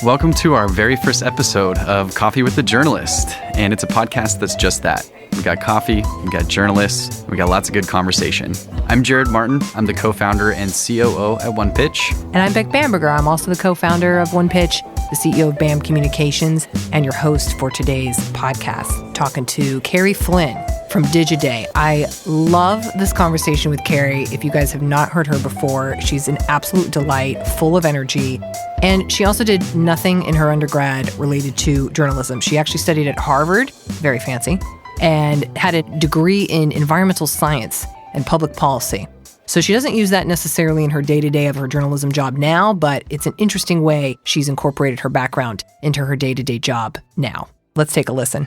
Welcome to our very first episode of Coffee with the Journalist, and it's a podcast that's just that. We got coffee, we got journalists, we got lots of good conversation. I'm Jared Martin. I'm the co-founder and COO at One Pitch. And I'm Beck Bamberger. I'm also the co-founder of One Pitch, the CEO of BAM Communications, and your host for today's podcast, talking to Kerry Flynn from Digiday. I love this conversation with Kerry. If you guys have not heard her before, she's an absolute delight, full of energy. And she also did nothing in her undergrad related to journalism. She actually studied at Harvard, very fancy, and had a degree in environmental science and public policy. So she doesn't use that necessarily in her day-to-day of her journalism job now, but it's an interesting way she's incorporated her background into her day-to-day job now. Let's take a listen.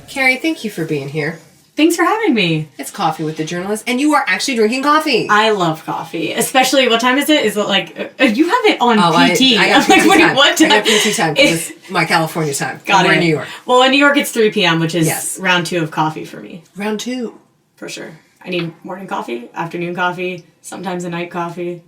Kerry, thank you for being here. Thanks for having me. It's Coffee with the Journalist, and you are actually drinking coffee. I love coffee, especially, what time is it? Is it like, you have it on PT. I got PT time. What time? I got PT time because it's my California time. We're in New York. Well, in New York, it's 3 p.m., which is round 2 of coffee for me. Round 2? For sure. I need morning coffee, afternoon coffee, sometimes a night coffee.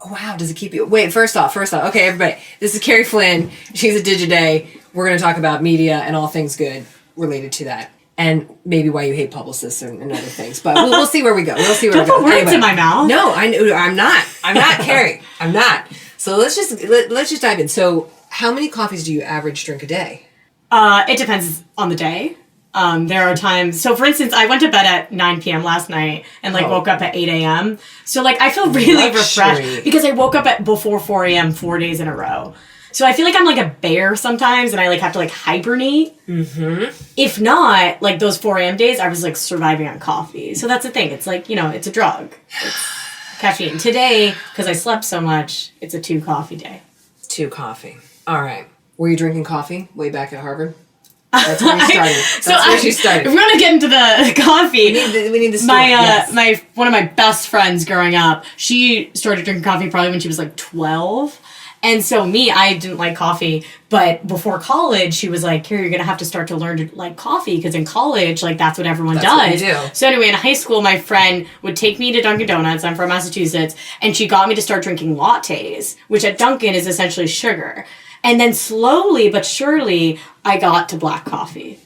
Oh, wow. Does it keep you... Wait, first off. Okay, everybody. This is Kerry Flynn. She's at Digiday. We're going to talk about media and all things good related to that. And maybe why you hate publicists and other things. But we'll see where we go. Don't put words in my mouth. No, I'm not. I'm not, Kerry. I'm not. So let's just dive in. So how many coffees do you average drink a day? It depends on the day. There are times, so for instance, I went to bed at 9 p.m. last night and woke up at 8 a.m. So I feel really refreshed because I woke up at before 4 a.m. 4 days in a row. So I feel like I'm like a bear sometimes and I have to hibernate. Mm-hmm. If not, those 4 a.m. days, I was surviving on coffee. So that's the thing. It's it's a drug. It's caffeine. Today, because I slept so much, it's a 2 coffee day. 2 coffee. All right. Were you drinking coffee way back at Harvard? That's where you started. That's where you started. If we're going to get into the coffee. We need the story. One of my best friends growing up, she started drinking coffee probably when she was 12. And so I didn't like coffee, but before college, she was like, Kerry, you're going to have to start to learn to like coffee, because in college, that's what everyone does. What you do. So anyway, in high school, my friend would take me to Dunkin' Donuts. I'm from Massachusetts. And she got me to start drinking lattes, which at Dunkin' is essentially sugar. And then slowly but surely, I got to black coffee.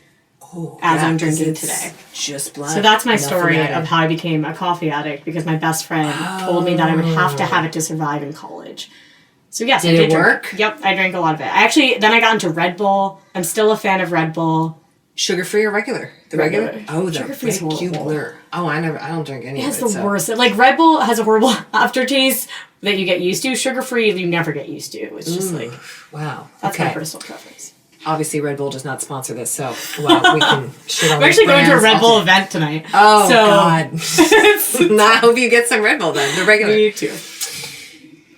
I'm drinking today. Just black. So that's my story of how I became a coffee addict, because my best friend told me that I would have to have it to survive in college. So yes, did it work? Yep, I drank a lot of it. Then I got into Red Bull. I'm still a fan of Red Bull. Sugar-free or regular? The regular? Oh, the sugar-free's regular. Oh, I don't drink any of it. It's the worst. Red Bull has a horrible aftertaste that you get used to. Sugar-free, you never get used to. It's just wow. That's my personal preference. Obviously, Red Bull does not sponsor this, so we can shit on We're actually going to a Red Bull event tonight. Oh, God. I hope you get some Red Bull then. The regular. Me too.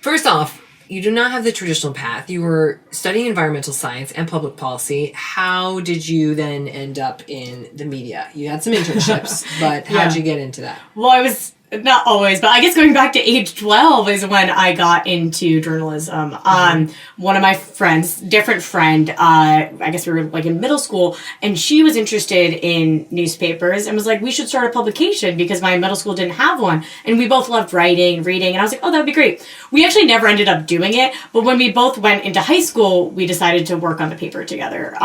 First off, you do not have the traditional path. You were studying environmental science and public policy. How did you then end up in the media? You had some internships, but how did you get into that? Well, I was... Not always, but I guess going back to age 12 is when I got into journalism. One of my friends, different friend, I guess we were in middle school, and she was interested in newspapers and was like, we should start a publication, because my middle school didn't have one. And we both loved writing, reading, and I was like, oh, that would be great. We actually never ended up doing it, but when we both went into high school, we decided to work on the paper together.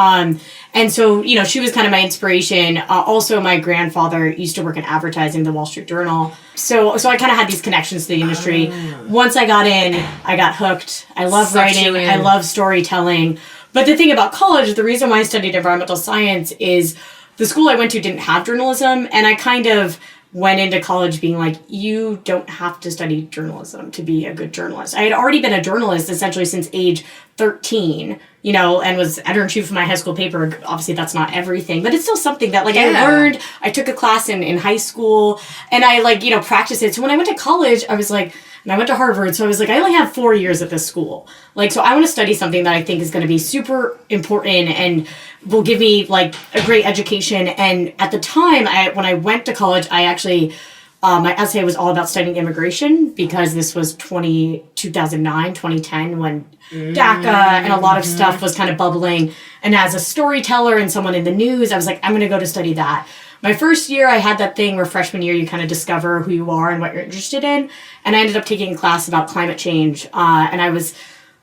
And so, she was kind of my inspiration. Also, my grandfather used to work in advertising, the Wall Street Journal. So I kind of had these connections to the industry. Once I got in, I got hooked. I love writing. I love storytelling. But the thing about college, the reason why I studied environmental science is the school I went to didn't have journalism. And I kind of went into college being like, you don't have to study journalism to be a good journalist. I had already been a journalist essentially since age 13, and was editor-in-chief of my high school paper. Obviously, that's not everything, but it's still something that, I learned. I took a class in high school, and I, practiced it. So when I went to college, I was like, and I went to Harvard, so I was like, I only have 4 years at this school. So I want to study something that I think is going to be super important and will give me, a great education. And at the time, when I went to college, I actually... my essay was all about studying immigration, because this was 2009, 2010, when DACA and a lot of stuff was kind of bubbling. And as a storyteller and someone in the news, I was like, I'm going to go to study that. My first year, I had that thing where freshman year, you kind of discover who you are and what you're interested in. And I ended up taking a class about climate change. And I was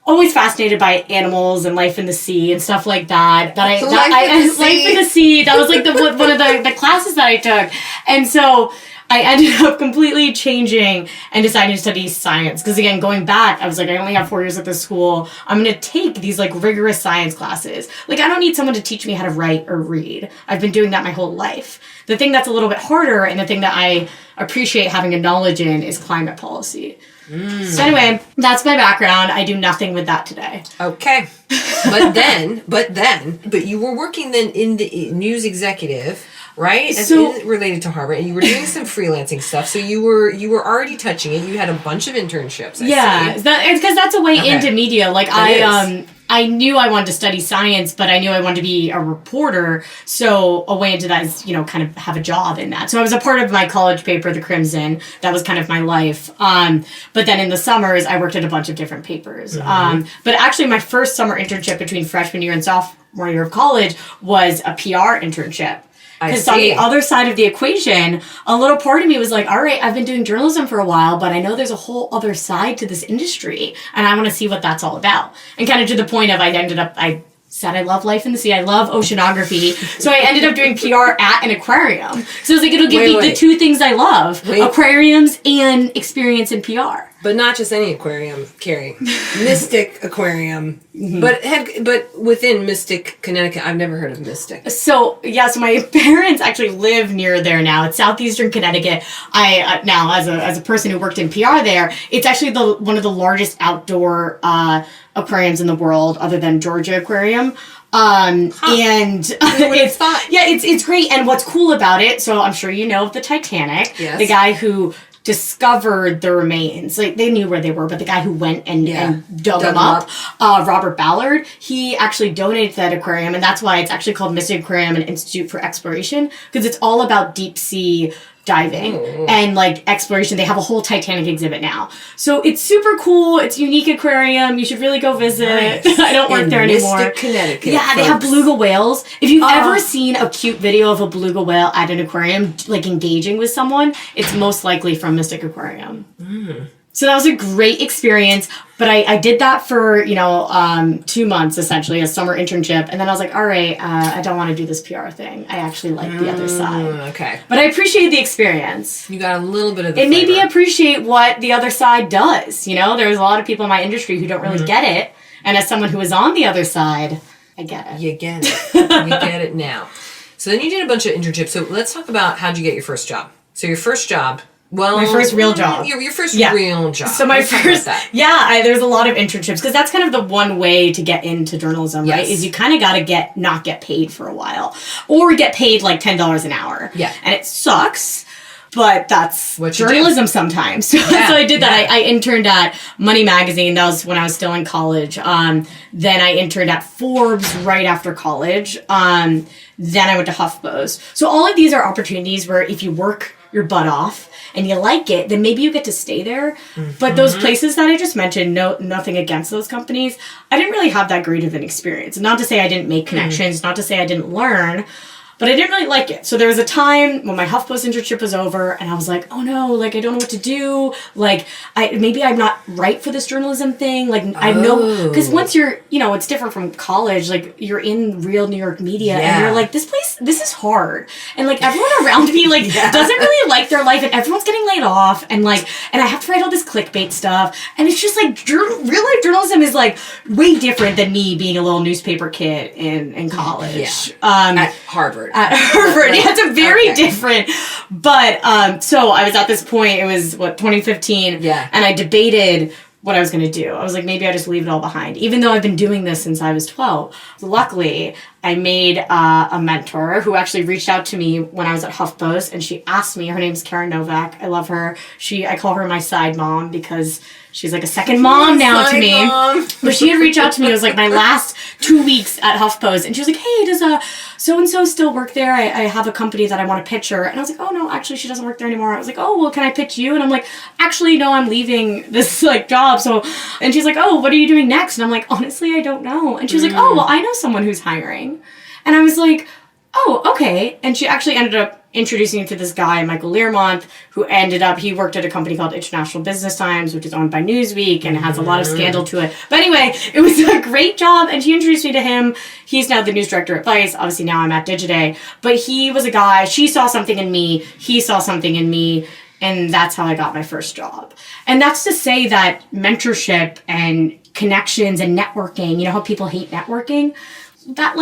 always fascinated by animals and life in the sea and stuff like that. Life in the sea. That was like one of the classes that I took. And so I ended up completely changing and deciding to study science. Because again, going back, I was like, I only have 4 years at this school. I'm going to take these like rigorous science classes. Like, I don't need someone to teach me how to write or read. I've been doing that my whole life. The thing that's a little bit harder and the thing that I appreciate having a knowledge in is climate policy. So anyway, that's my background. I do nothing with that today. Okay. But you were working then in the news executive, right? So, related to Harvard, and you were doing some freelancing stuff. So you were already touching it. You had a bunch of internships. It's because that's a way into media. Like I knew I wanted to study science, but I knew I wanted to be a reporter. So a way into that is, kind of have a job in that. So I was a part of my college paper, The Crimson. That was kind of my life. But then in the summers, I worked at a bunch of different papers. But actually, my first summer internship between freshman year and sophomore year of college was a PR internship. Because on the other side of the equation, a little part of me was like, all right, I've been doing journalism for a while, but I know there's a whole other side to this industry, and I want to see what that's all about. And kind of to the point of I said I love life in the sea. I love oceanography. So I ended up doing PR at an aquarium. So it was like, it'll give me the two things I love, aquariums and experience in PR. But not just any aquarium, Kerry. Mystic Aquarium. But within Mystic, Connecticut, I've never heard of Mystic. So my parents actually live near there now. It's southeastern Connecticut. I now, as a person who worked in PR there, it's actually one of the largest outdoor aquariums in the world, other than Georgia Aquarium. And it's great. And what's cool about it, so I'm sure you know of the Titanic, the guy who discovered the remains. Like, they knew where they were, but the guy who went and dug them up, Robert Ballard, he actually donated to that aquarium, and that's why it's actually called Mystic Aquarium and Institute for Exploration, because it's all about deep sea diving and like exploration. They have a whole Titanic exhibit now. So it's super cool. It's a unique aquarium. You should really go visit. Nice. I don't work there anymore. Mystic, Connecticut. Yeah, they have beluga whales. If you've ever seen a cute video of a beluga whale at an aquarium, like engaging with someone, it's most likely from Mystic Aquarium. So that was a great experience, but I did that for, 2 months, essentially, a summer internship. And then I was like, all right, I don't want to do this PR thing. I actually like the other side. Okay. But I appreciated the experience. You got a little bit of the It made me appreciate what the other side does. There's a lot of people in my industry who don't really get it. And as someone who is on the other side, I get it. You get it. You get it now. So then you did a bunch of internships. So let's talk about how'd you get your first job. So your first job... Well, my first real job. Your first real job. So my first, there's a lot of internships, because that's kind of the one way to get into journalism, right? Is you kind of got to not get paid for a while, or get paid like $10 an hour. Yeah, and it sucks. But that's journalism sometimes. So I did that. I interned at Money Magazine. That was when I was still in college. Then I interned at Forbes right after college. Then I went to HuffPost. So all of these are opportunities where if you work your butt off and you like it, then maybe you get to stay there. But those places that I just mentioned, nothing against those companies, I didn't really have that great of an experience. Not to say I didn't make connections, not to say I didn't learn, but I didn't really like it. So there was a time when my HuffPost internship was over, and I was like, oh no, like I don't know what to do. Like maybe I'm not right for this journalism thing. Like I know, because once you're, it's different from college. Like you're in real New York media, and you're like, this is hard. And like everyone around me doesn't really like their life, and everyone's getting laid off, and I have to write all this clickbait stuff, and it's just like real life journalism is like way different than me being a little newspaper kid in college. At Harvard. At Harvard. Yeah, it's a very different. But so I was at this point, it was 2015. Yeah. And I debated what I was going to do. I was like, maybe I just leave it all behind, even though I've been doing this since I was 12. Luckily, I made a mentor who actually reached out to me when I was at HuffPost, and she asked me, her name's Karen Novak. I love her. I call her my side mom because she's like a second mom now to me. But she had reached out to me. It was like my last 2 weeks at HuffPost, and she was like, hey, does so-and-so still work there? I have a company that I want to pitch her. And I was like, oh no, actually she doesn't work there anymore. I was like, oh, well, can I pitch you? And I'm like, actually, no, I'm leaving this job. So, and she's like, oh, what are you doing next? And I'm like, honestly, I don't know. And she was like, oh, well, I know someone who's hiring. And I was like, oh, okay. And she actually ended up introducing me to this guy, Michael Learmonth, who he worked at a company called International Business Times, which is owned by Newsweek, and it has a lot of scandal to it. But anyway, it was a great job, and she introduced me to him. He's now the news director at Vice. Obviously, now I'm at Digiday. But he was a guy, she saw something in me, he saw something in me, and that's how I got my first job. And that's to say that mentorship and connections and networking, you know how people hate networking? That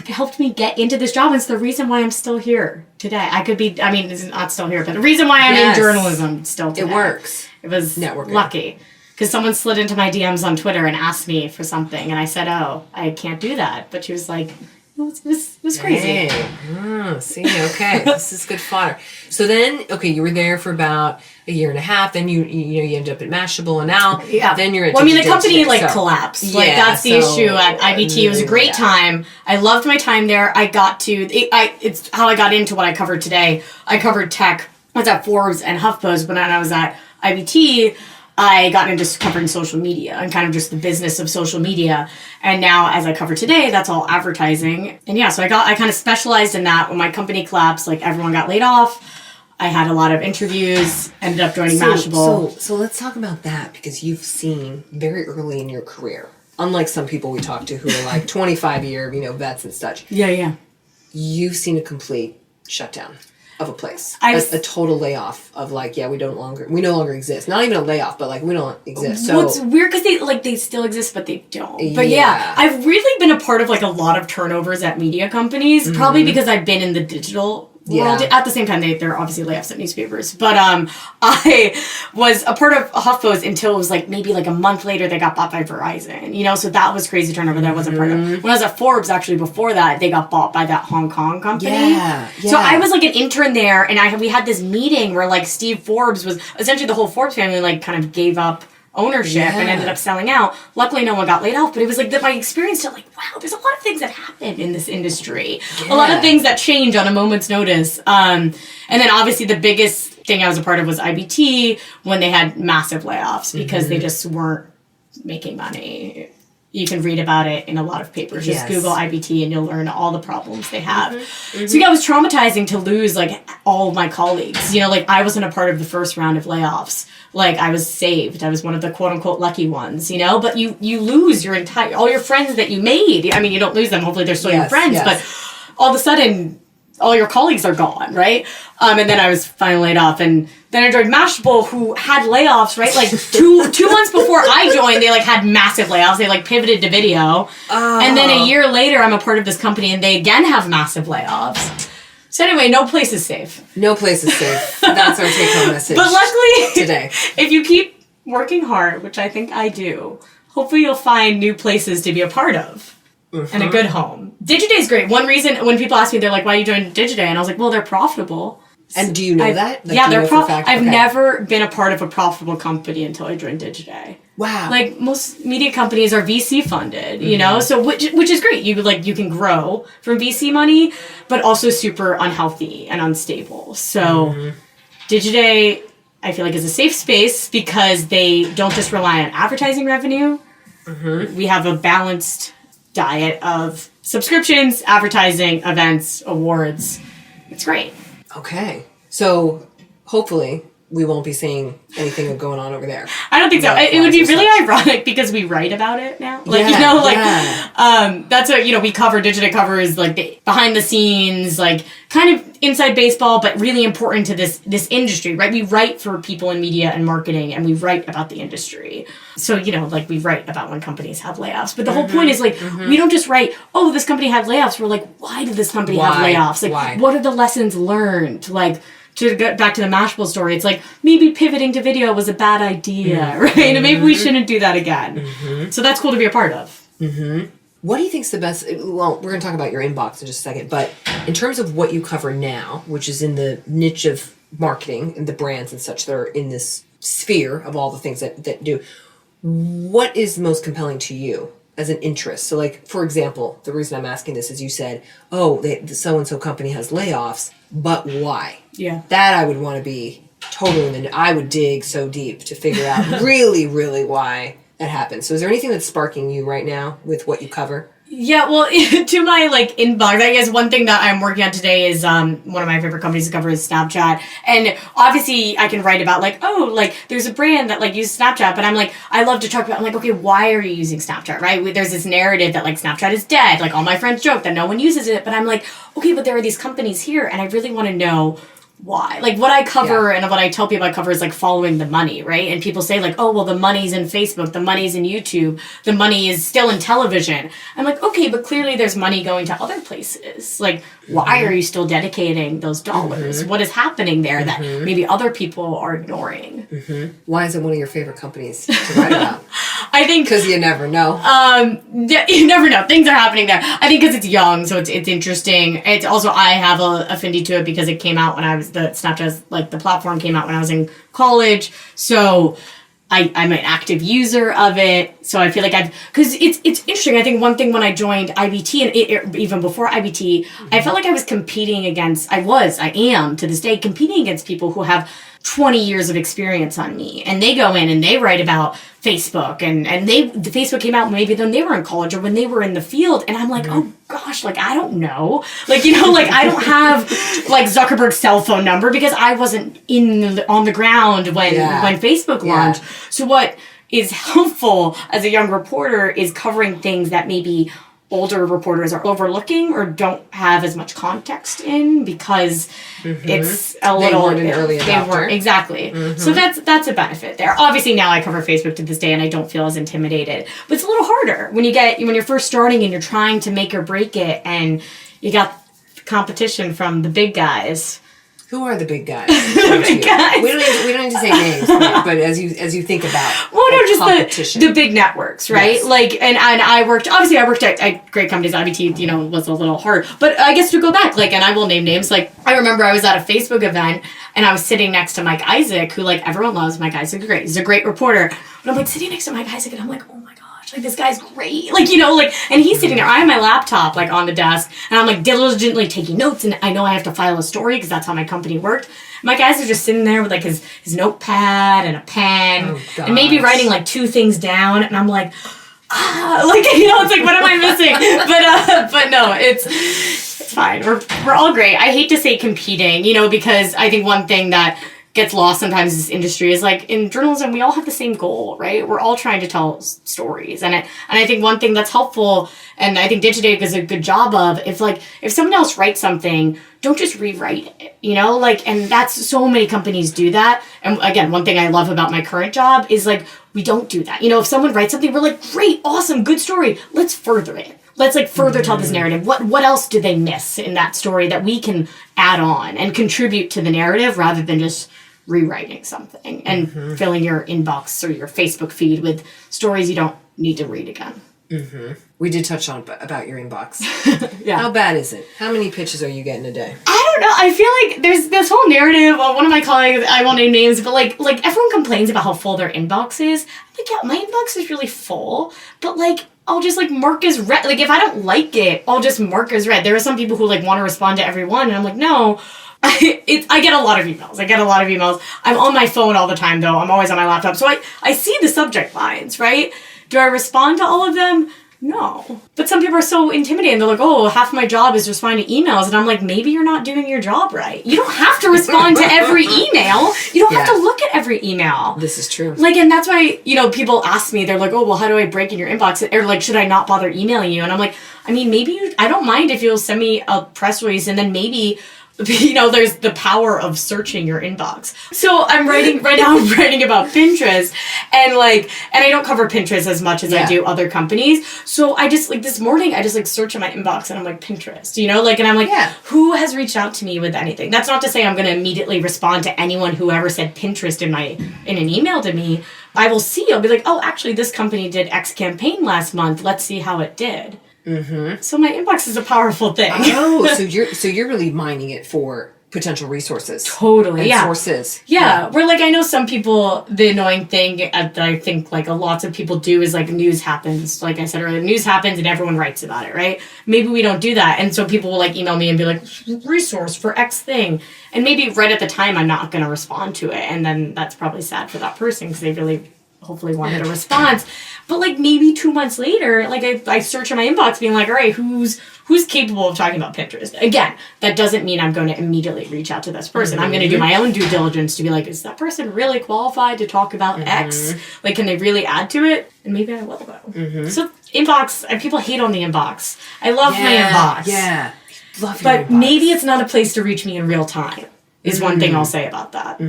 helped me get into this job, and it's the reason why I'm still here today. It's not still here, but the reason why I'm in journalism still today. It works. It was networking. Lucky. Because someone slid into my DMs on Twitter and asked me for something, and I said, oh, I can't do that. But she was like, it was crazy. Hey. Okay. This is good fodder. So then, you were there for about a year and a half. Then you ended up at Mashable, and now then you're at the company collapsed. That's the issue at IBT. It was a great time. I loved my time there. I got to it's how I got into what I covered today. I covered tech. I was at Forbes and HuffPost, but when I was at IBT, I got into covering social media and kind of just the business of social media. And now, as I cover today, that's all advertising. And so I kind of specialized in that. When my company collapsed, everyone got laid off. I had a lot of interviews, ended up joining Mashable. So let's talk about that, because you've seen very early in your career, unlike some people we talk to who are 25-year, vets and such. Yeah. You've seen a complete shutdown of a place. A total layoff of we no longer exist. Not even a layoff, but we don't exist. So it's weird because they still exist, but they don't. But I've really been a part of a lot of turnovers at media companies, probably because I've been in the digital world. At the same time, there are obviously layoffs at newspapers. But I was a part of HuffPost until it was maybe a month later they got bought by Verizon. So that was crazy turnover that I wasn't part of. When I was at Forbes, actually before that, they got bought by that Hong Kong company. Yeah. So I was an intern there, and we had this meeting where Steve Forbes was essentially the whole Forbes family kind of gave up ownership and ended up selling out. Luckily, no one got laid off, but it was my experience to wow, there's a lot of things that happen in this industry. A lot of things that change on a moment's notice. And then obviously the biggest thing I was a part of was IBT when they had massive layoffs because they just weren't making money. You can read about it in a lot of papers. Just Google IBT and you'll learn all the problems they have. So it was traumatizing to lose all of my colleagues. I wasn't a part of the first round of layoffs. I was saved. I was one of the quote unquote lucky ones, but you lose all your friends that you made. I mean, you don't lose them. Hopefully they're still your friends, but all of a sudden all your colleagues are gone, right? And then I was finally laid off, and then I joined Mashable, who had layoffs, right? Two months before I joined, they had massive layoffs. They pivoted to video, and then a year later, I'm a part of this company, and they again have massive layoffs. So anyway, no place is safe. No place is safe. That's our take-home message. But luckily, today, if you keep working hard, which I think I do, hopefully you'll find new places to be a part of. And a good home. Digiday is great. One reason when people ask me, they're like, why you joined Digiday? And I was like, well, they're profitable. And do you know that? They're profitable. I've never been a part of a profitable company until I joined Digiday. Wow. Most media companies are VC funded, so which is great. You can grow from VC money, but also super unhealthy and unstable. So Digiday, I feel is a safe space because they don't just rely on advertising revenue. We have a balanced diet of subscriptions, advertising, events, awards. It's great. Okay. So hopefully we won't be seeing anything going on over there. I don't think so. It would be really ironic because we write about it now. That's what, we cover. Digiday covers the behind the scenes, kind of inside baseball, but really important to this industry, right? We write for people in media and marketing, and we write about the industry. So, we write about when companies have layoffs. But the whole point is, we don't just write, oh, this company had layoffs. We're why did this company have layoffs? Why? What are the lessons learned? To get back to the Mashable story, it's maybe pivoting to video was a bad idea, right? And maybe we shouldn't do that again. So that's cool to be a part of. What do you think's the best? Well, we're going to talk about your inbox in just a second, but in terms of what you cover now, which is in the niche of marketing and the brands and such that are in this sphere of all the things that do, what is most compelling to you as an interest? So, for example, the reason I'm asking this is you said, oh, the so-and-so company has layoffs, but why? Yeah. That I would want to be totally I would dig so deep to figure out really, really why that happens. So is there anything that's sparking you right now with what you cover? Yeah, well, to my like inbox, I guess one thing that I'm working on today is one of my favorite companies to cover is Snapchat. And obviously I can write about like, oh, like there's a brand that like uses Snapchat, but I'm like, I love to talk about, I'm like, okay, why are you using Snapchat, right? There's this narrative that like Snapchat is dead. Like all my friends joke that no one uses it, but I'm like, okay, but there are these companies here and I really want to know why. Like what I cover and what I tell people I cover is like following the money, right? And people say like, oh, well, the money's in Facebook, the money's in YouTube, the money is still in television. I'm like, okay, but clearly there's money going to other places. Like, why are you still dedicating those dollars? What is happening there that maybe other people are ignoring? Why is it one of your favorite companies to write about? I think because you never know. You never know. Things are happening there. I think because it's young, so it's interesting. It's also I have a affinity to it because it came out when I was the Snapchat, like the platform came out when I was in college. So I'm an active user of it. So I feel like because it's interesting. I think one thing when I joined IBT and even before IBT, I felt like I was competing against. I am to this day competing against people who have 20 years of experience on me, and they go in and they write about Facebook and the Facebook came out maybe when they were in college or when they were in the field, and I'm like, oh gosh, like I don't know, like like I don't have like Zuckerberg's cell phone number because I wasn't on the ground when Facebook launched. So what is helpful as a young reporter is covering things that maybe older reporters are overlooking or don't have as much context in because it's a little... They weren't an early adopter. Exactly. So that's a benefit there. Obviously now I cover Facebook to this day and I don't feel as intimidated. But it's a little harder when you're first starting and you're trying to make or break it and you got competition from the big guys. Who are the big guys? We don't need to say names, but as you think about just the big networks, right? Yes. Like and I worked at great companies. IBT, was a little hard, but I guess to go back, like, and I will name names. Like I remember I was at a Facebook event and I was sitting next to Mike Isaac, who like everyone loves. Mike Isaac, great. He's a great reporter. But I'm like sitting next to Mike Isaac and I'm like, oh my god. Like this guy's great, and he's sitting there. I have my laptop like on the desk, and I'm like diligently taking notes, and I know I have to file a story because that's how my company worked. My guys are just sitting there with like his notepad and a pen, and maybe writing like 2 things down, and I'm like, it's like what am I missing? But no, it's fine. We're all great. I hate to say competing, because I think one thing that gets lost sometimes in this industry is like in journalism we all have the same goal, right? We're all trying to tell stories, and I think one thing that's helpful, and I think Digiday does a good job of, if someone else writes something, don't just rewrite it, and that's so many companies do that. And again, one thing I love about my current job is like we don't do that. If someone writes something, we're like, great, awesome, good story, let's further it. Let's further tell this narrative. What else do they miss in that story that we can add on and contribute to the narrative rather than just rewriting something and filling your inbox or your Facebook feed with stories you don't need to read again. We did touch on about your inbox. Yeah. How bad is it? How many pitches are you getting a day? I don't know. I feel like there's this whole narrative. One of my colleagues, I won't name names, but like everyone complains about how full their inbox is. I'm like, yeah, my inbox is really full, but I'll just mark as read. If I don't like it, I'll just mark as read. There are some people who want to respond to every one, and I'm like, no. I get a lot of emails. I'm on my phone all the time, though. I'm always on my laptop. So I see the subject lines, right? Do I respond to all of them? No. But some people are so intimidated. They're like, oh, half my job is responding to emails. And I'm like, maybe you're not doing your job right. You don't have to respond to every email. You don't have to look at every email. This is true. And that's why, people ask me, they're like, oh, well, how do I break in your inbox? Or should I not bother emailing you? And I'm like, maybe I don't mind if you'll send me a press release and then maybe... there's the power of searching your inbox. So I'm writing about Pinterest and I don't cover Pinterest as much as I do other companies. So I just this morning I just search in my inbox and I'm like Pinterest, and I'm like, who has reached out to me with anything? That's not to say I'm going to immediately respond to anyone who ever said Pinterest in an email to me. I will see. I'll be like, oh, actually this company did X campaign last month. Let's see how it did. So my inbox is a powerful thing. Oh, so you're really mining it for potential resources. Totally, and sources. Yeah, where I know some people, the annoying thing that I think lots of people do is news happens. Like I said earlier, news happens and everyone writes about it, right? Maybe we don't do that, and so people will email me and be like, resource for X thing, and maybe right at the time I'm not going to respond to it, and then that's probably sad for that person because they really hopefully wanted a response. But like maybe 2 months later, like I search in my inbox being like, all right, who's capable of talking about Pinterest? Again, that doesn't mean I'm going to immediately reach out to this person. I'm going to do my own due diligence to be like, is that person really qualified to talk about X? Like, can they really add to it? And maybe I will though. So inbox, people hate on the inbox. I love my inbox. Yeah. Love your But inbox. maybe it's not a place to reach me in real time. Is one thing I'll say about that.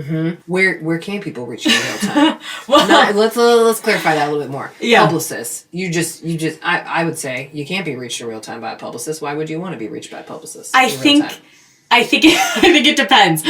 Where can people reach you in real time? Well, Let's clarify that a little bit more. Yeah. Publicists. I would say you can't be reached in real time by a publicist. Why would you want to be reached by a publicist? I think it depends.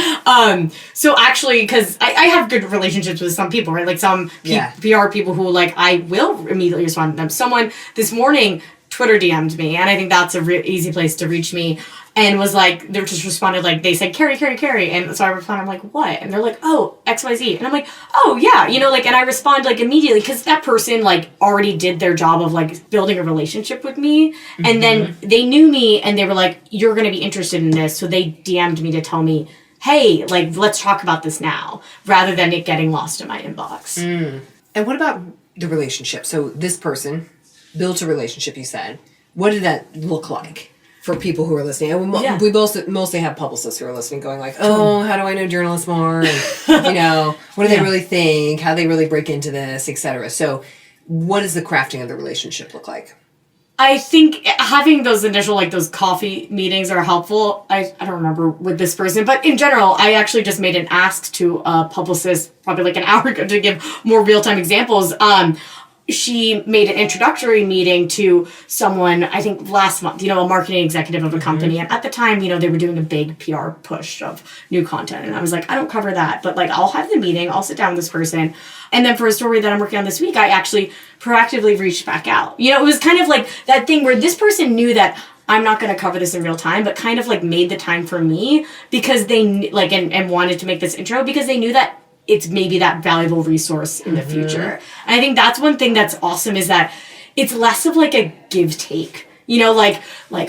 So actually, because I have good relationships with some people, right? Like some PR people who like I will immediately respond to them. Someone this morning Twitter DM'd me, and I think that's a easy place to reach me. And was like, they just responded like, they said, Kerry. And so I replied, I'm like, what? And they're like, oh, XYZ. And I'm like, oh, yeah. You know, like, and I respond like immediately because that person like already did their job of like building a relationship with me. And then they knew me and they were like, you're going to be interested in this. So they DM'd me to tell me, hey, like, let's talk about this now rather than it getting lost in my inbox. And what about the relationship? So this person built a relationship, you said. What did that look like? For people who are listening, and we mostly have publicists who are listening, going like, "Oh, how do I know journalists more? And, you know, what do they really think? How do they really break into this, etc." So, what does the crafting of the relationship look like? I think having those initial, like those coffee meetings are helpful. I don't remember with this person, but in general, I actually just made an ask to a publicist probably like an hour ago to give more real-time examples. She made an introductory meeting to someone, I think last month, you know, a marketing executive of a company. And at the time, you know, they were doing a big PR push of new content. And I was like, I don't cover that, but like, I'll have the meeting, I'll sit down with this person. And then for a story that I'm working on this week, I actually proactively reached back out. You know, it was kind of like that thing where this person knew that I'm not going to cover this in real time, but kind of like made the time for me because they like, and wanted to make this intro because they knew that it's maybe that valuable resource in the future. And I think that's one thing that's awesome is that it's less of like a give take, you know, like,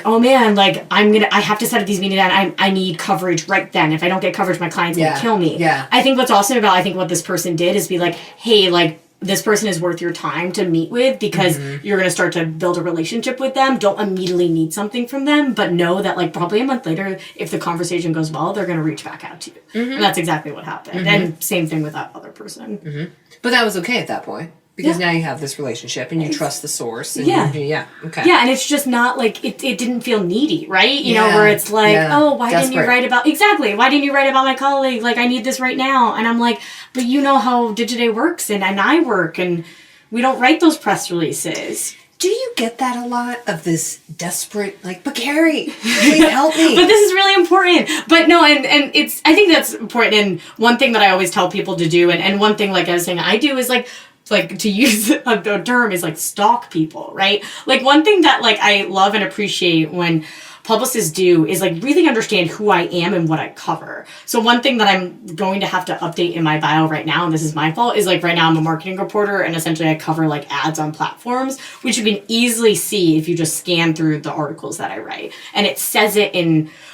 oh man, like I have to set up these meetings and I need coverage right then. If I don't get coverage, my client's going to kill me. Yeah. I think what's awesome about, what this person did is be like, hey, like, this person is worth your time to meet with because you're going to start to build a relationship with them. Don't immediately need something from them, but know that like probably a month later, if the conversation goes well, they're going to reach back out to you. And that's exactly what happened. And same thing with that other person. But that was okay at that point because now you have this relationship and you trust the source. And okay. Yeah, and it's just not like, it didn't feel needy, right? You know, where it's like, oh, why didn't you write about my colleague? Like, I need this right now. And I'm like, but you know how Digiday works and I work and we don't write those press releases. Do you get that a lot of this desperate, like, but Kerry, please help me. But this is really important. But no, and it's, I think that's important. And one thing that I always tell people to do, and one thing, like I was saying, I do is like to use a term is like stalk people, right? Like one thing that like I love and appreciate when publicists do is like really understand who I am and what I cover. So one thing that I'm going to have to update in my bio right now, and this is my fault, is like right now I'm a marketing reporter and essentially I cover like ads on platforms, which you can easily see if you just scan through the articles that I write. And it says it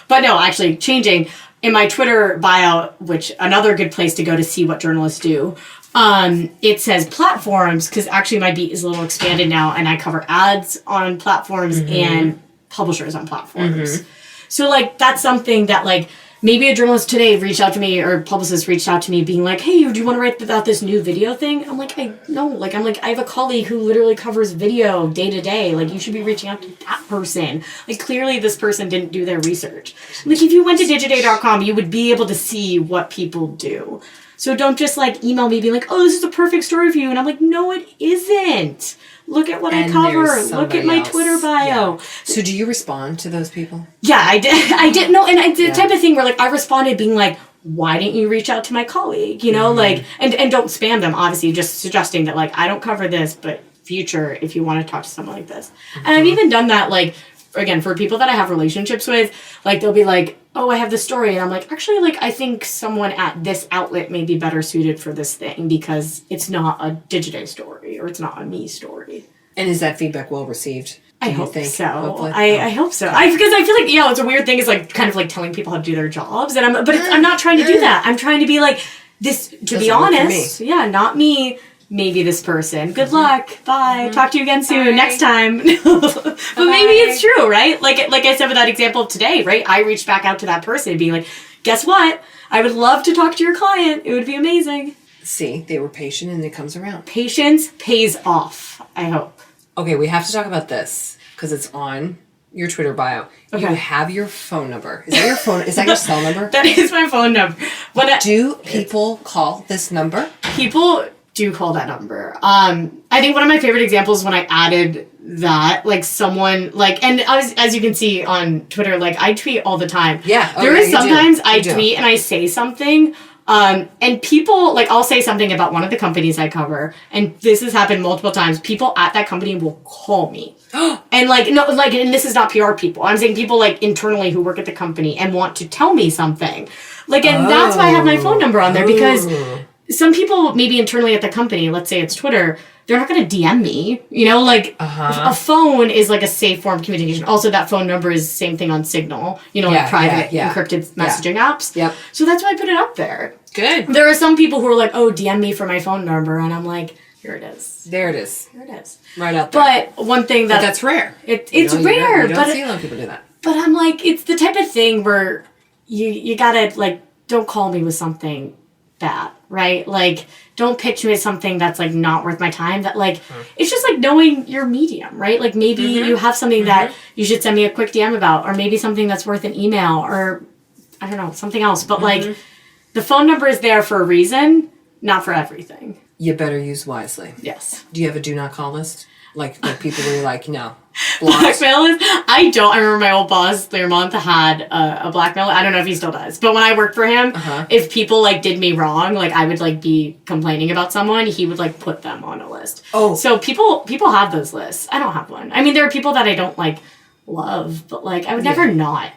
but no, actually changing in my Twitter bio, which another good place to go to see what journalists do. It says platforms because actually my beat is a little expanded now and I cover ads on platforms and publishers on platforms. So like that's something that like maybe a journalist today reached out to me or publicist reached out to me being like, hey, do you want to write about this new video thing? I'm like, I have a colleague who literally covers video day to day. Like you should be reaching out to that person. Like clearly this person didn't do their research. Like if you went to digiday.com, you would be able to see what people do. So don't just like email me being like, oh, this is a perfect story for you. And I'm like, no, it isn't. Look at what I cover. Look at my Twitter bio. Yeah. So do you respond to those people? Yeah, I did. I did. No, and I did the type of thing where like I responded being like, why didn't you reach out to my colleague? You know, like, and don't spam them, obviously, just suggesting that like, I don't cover this, but future, if you want to talk to someone like this. And I've even done that, like, again, for people that I have relationships with, like they'll be like, oh, I have this story. And I'm like, actually, like, I think someone at this outlet may be better suited for this thing because it's not a Digiday story or it's not a me story. And is that feedback well received? I hope so. I hope so. Because I feel like, it's a weird thing is like kind of like telling people how to do their jobs. And I'm not trying to do that. I'm trying to be like this, to be honest. Yeah, not me maybe this person. Good luck. Bye. Talk to you again soon. Bye. Next time. But maybe it's true, right? Like I said with that example of today, right? I reached back out to that person being like, guess what? I would love to talk to your client. It would be amazing. See, they were patient and it comes around. Patience pays off, I hope. Okay, we have to talk about this because it's on your Twitter bio. Okay. You have your phone number. Is that your phone? Is that your cell number? That is my phone number. Do people call this number? People do call that number. I think one of my favorite examples is when I added that, like someone, like, and as you can see on Twitter, like I tweet all the time. Yeah. There is sometimes I tweet and I say something, and people, like I'll say something about one of the companies I cover, and this has happened multiple times. People at that company will call me. And like, no, like, and this is not PR people. I'm saying people like internally who work at the company and want to tell me something. Like, and that's why I have my phone number on there, because some people maybe internally at the company, let's say it's Twitter, they're not going to DM me, you know, like a phone is like a safe form of communication. Also, that phone number is the same thing on Signal, you know, like private encrypted messaging apps. Yep. So that's why I put it up there. Good. There are some people who are like, oh, DM me for my phone number. And I'm like, here it is. There it is. Here it is. Right out there. But one thing But that's rare. It's rare. You don't see a lot of people do that. But I'm like, it's the type of thing where you gotta, like, don't call me with something bad, right? Like, don't pitch me with something that's, like, not worth my time. That, like, it's just, like, knowing your medium, right? Like, maybe you have something that you should send me a quick DM about, or maybe something that's worth an email, or, I don't know, something else. But, like, the phone number is there for a reason, not for everything. You better use wisely. Yes. Do you have a do not call list? Like people where you're like, no. Blackmail list? I don't. I remember my old boss, Learmonth, had a blackmail. I don't know if he still does. But when I worked for him, if people, like, did me wrong, like, I would, like, be complaining about someone, he would, like, put them on a list. Oh. So people have those lists. I don't have one. I mean, there are people that I don't, like, love, but, like, I would never not.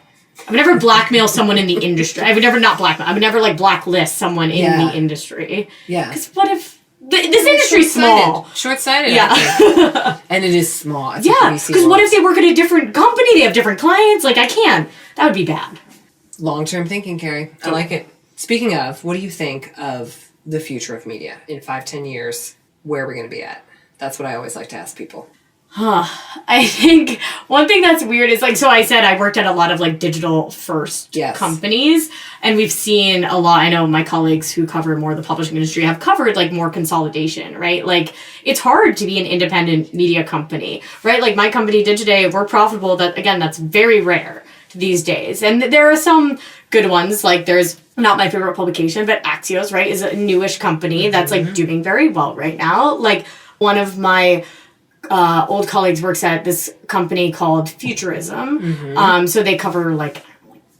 I would never blackmail someone in the industry. I would never not blackmail. I would never, like, blacklist someone in the industry. Yeah. Because what if... This industry's small. Short-sighted. Yeah. And it is small. It's because what if they work at a different company? They have different clients. Like, I can't. That would be bad. Long-term thinking, Kerry. I like it. Speaking of, what do you think of the future of media? In 5-10 years, where are we going to be at? That's what I always like to ask people. I think one thing that's weird is, like, so I said I worked at a lot of, like, digital first companies, and we've seen a lot. I know my colleagues who cover more of the publishing industry have covered, like, more consolidation, right? Like, it's hard to be an independent media company, right? Like, my company, Digiday, we're profitable. That, again, that's very rare these days. And there are some good ones, like there's not my favorite publication, but Axios, right, is a newish company that's, like, doing very well right now. Like, one of my old colleagues works at this company called Futurism. So they cover, like,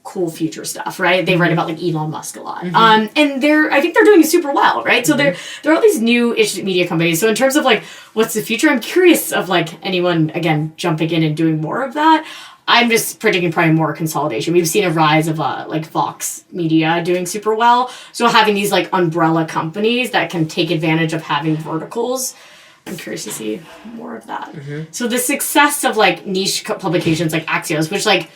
cool future stuff, right? They write about, like, Elon Musk a lot. And I think they're doing super well, right? So there are all these new-ish media companies. So in terms of, like, what's the future, I'm curious of, like, anyone, again, jumping in and doing more of that. I'm just predicting probably more consolidation. We've seen a rise of, like, Vox Media doing super well. So having these, like, umbrella companies that can take advantage of having verticals, I'm curious to see more of that. So the success of, like, niche publications like Axios, which, like,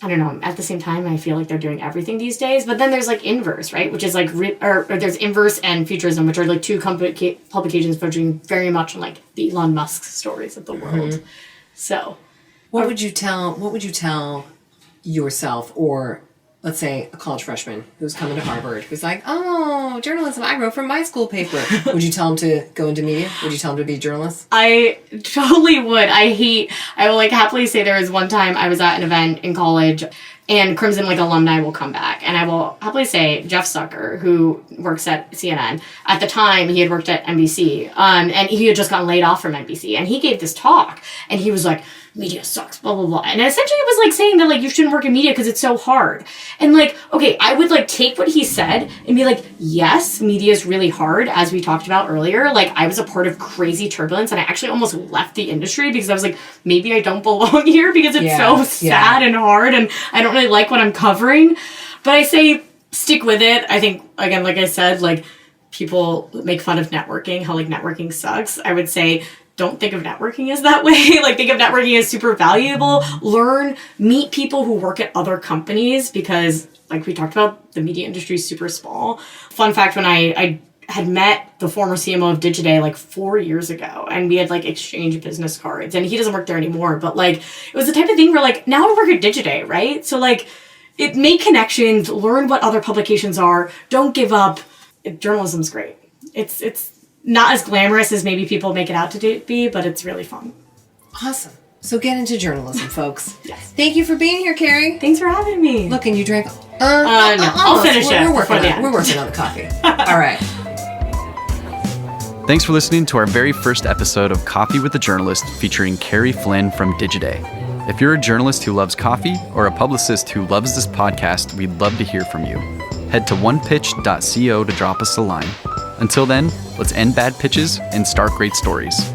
I don't know, at the same time, I feel like they're doing everything these days. But then there's, like, Inverse, right? Which is, like, or there's Inverse and Futurism, which are, like, two publications focusing very much on, like, the Elon Musk stories of the world. So... What would you tell yourself, or let's say a college freshman who's coming to Harvard, who's like, oh, journalism, I wrote for my school paper. Would you tell him to go into media? Would you tell him to be a journalist? I totally would. I will, like, happily say there was one time I was at an event in college, and Crimson, like, alumni will come back. And I will happily say Jeff Zucker, who works at CNN, at the time he had worked at NBC, and he had just gotten laid off from NBC. And he gave this talk, and he was like, media sucks, blah, blah, blah. And essentially it was, like, saying that, like, you shouldn't work in media because it's so hard. And, like, okay, I would, like, take what he said and be like, yes, media is really hard, as we talked about earlier. Like, I was a part of crazy turbulence, and I actually almost left the industry because I was like, maybe I don't belong here because it's so sad and hard, and I don't really like what I'm covering. But I say stick with it. I think, again, like I said, like, people make fun of networking, how, like, networking sucks. I would say don't think of networking as that way. Like, think of networking as super valuable. Learn, meet people who work at other companies because, like we talked about, the media industry is super small. Fun fact, when I had met the former CMO of Digiday like 4 years ago, and we had like exchanged business cards, and he doesn't work there anymore, but like it was the type of thing where like now I work at Digiday, right? So like it make connections, learn what other publications are, don't give up. Journalism's great. It's not as glamorous as maybe people make it out to be, but it's really fun. Awesome. So get into journalism, folks. Yes. Thank you for being here, Kerry. Thanks for having me. Look, and you drank. No, I'll finish it. We're working on the coffee. All right. Thanks for listening to our very first episode of Coffee with the Journalist featuring Kerry Flynn from Digiday. If you're a journalist who loves coffee or a publicist who loves this podcast, we'd love to hear from you. Head to onepitch.co to drop us a line. Until then, let's end bad pitches and start great stories.